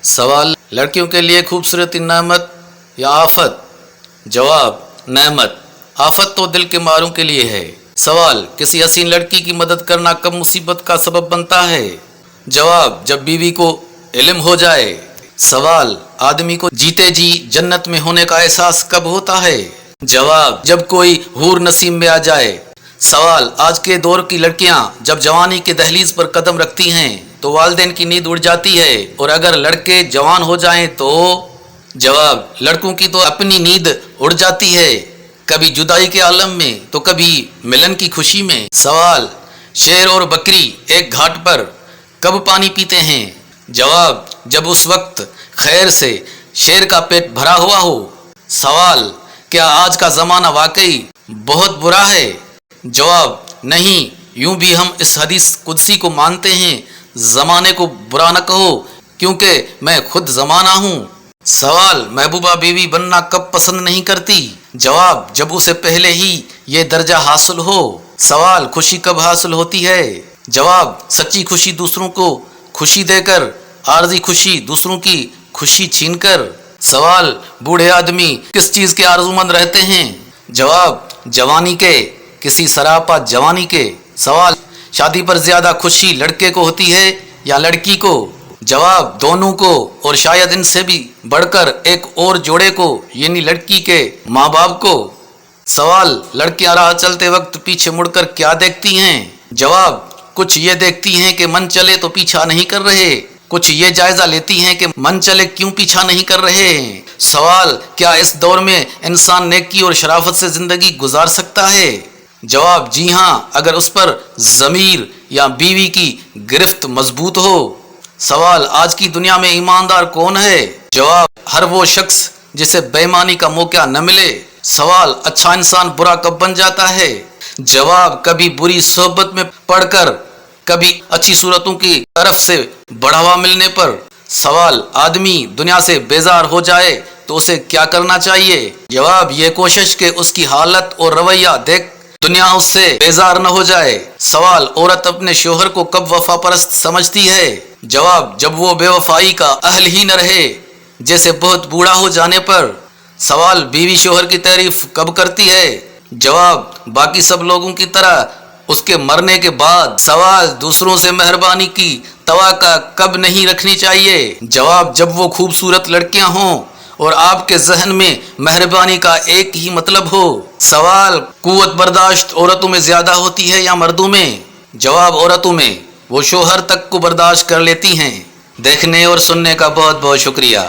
سوال: لڑکیوں کے لیے خوبصورتی نعمت یا آفت؟ جواب: نعمت۔ آفت تو دل کے ماروں کے لیے ہے۔ سوال: کسی حسین لڑکی کی مدد کرنا کب مصیبت کا سبب بنتا ہے؟ جواب: جب بیوی کو علم ہو جائے۔ سوال: آدمی کو جیتے جی جنت میں ہونے کا احساس کب ہوتا ہے؟ جواب: جب کوئی حور نصیب میں آ جائے۔ سوال: آج کے دور کی لڑکیاں جب جوانی کے دہلیز پر قدم رکھتی ہیں تو والدین کی نیند اڑ جاتی ہے، اور اگر لڑکے جوان ہو جائیں تو؟ جواب: لڑکوں کی تو اپنی نیند اڑ جاتی ہے، کبھی جدائی کے عالم میں تو کبھی ملن کی خوشی میں۔ سوال: شیر اور بکری ایک گھاٹ پر کب پانی پیتے ہیں؟ جواب: جب اس وقت خیر سے شیر کا پیٹ بھرا ہوا ہو۔ سوال: کیا آج کا زمانہ واقعی بہت برا ہے؟ جواب: نہیں، یوں بھی ہم اس حدیث قدسی کو مانتے ہیں: زمانے کو برا نہ کہو کیونکہ میں خود زمانہ ہوں۔ سوال: محبوبہ بیوی بننا کب پسند نہیں کرتی؟ جواب: جب اسے پہلے ہی یہ درجہ حاصل ہو۔ سوال: خوشی کب حاصل ہوتی ہے؟ جواب: سچی خوشی دوسروں کو خوشی دے کر، عارضی خوشی دوسروں کی خوشی چھین کر۔ سوال: بوڑھے آدمی کس چیز کے آرزومند رہتے ہیں؟ جواب: جوانی کے، کسی سراپا جوانی کے۔ سوال: شادی پر زیادہ خوشی لڑکے کو ہوتی ہے یا لڑکی کو؟ جواب: دونوں کو، اور شاید ان سے بھی بڑھ کر ایک اور جوڑے کو، یعنی لڑکی کے ماں باپ کو۔ سوال: لڑکیاں راہ چلتے وقت پیچھے مڑ کر کیا دیکھتی ہیں؟ جواب: کچھ یہ دیکھتی ہیں کہ من چلے تو پیچھا نہیں کر رہے، کچھ یہ جائزہ لیتی ہیں کہ من چلے کیوں پیچھا نہیں کر رہے ہیں۔ سوال: کیا اس دور میں انسان نیکی اور شرافت سے زندگی گزار سکتا ہے؟ جواب: جی ہاں، اگر اس پر ضمیر یا بیوی کی گرفت مضبوط ہو۔ سوال: آج کی دنیا میں ایماندار کون ہے؟ جواب: ہر وہ شخص جسے بے ایمانی کا موقع نہ ملے۔ سوال: اچھا انسان برا کب بن جاتا ہے؟ جواب: کبھی بری صحبت میں پڑھ کر، کبھی اچھی صورتوں کی طرف سے بڑھاوا ملنے پر۔ سوال: آدمی دنیا سے بیزار ہو جائے تو اسے کیا کرنا چاہیے؟ جواب: یہ کوشش کہ اس کی حالت اور رویہ دیکھ دنیا اس سے بیزار نہ ہو جائے۔ سوال: عورت اپنے شوہر کو کب وفا پرست سمجھتی ہے؟ جواب: جب وہ بے وفائی کا اہل ہی نہ رہے، جیسے بہت بوڑھا ہو جانے پر۔ سوال: بیوی شوہر کی تعریف کب کرتی ہے؟ جواب: باقی سب لوگوں کی طرح اس کے مرنے کے بعد۔ سوال: دوسروں سے مہربانی کی توقع کب نہیں رکھنی چاہیے؟ جواب: جب وہ خوبصورت لڑکیاں ہوں اور آپ کے ذہن میں مہربانی کا ایک ہی مطلب ہو۔ سوال: قوت برداشت عورتوں میں زیادہ ہوتی ہے یا مردوں میں؟ جواب: عورتوں میں، وہ شوہر تک کو برداشت کر لیتی ہیں۔ دیکھنے اور سننے کا بہت بہت شکریہ۔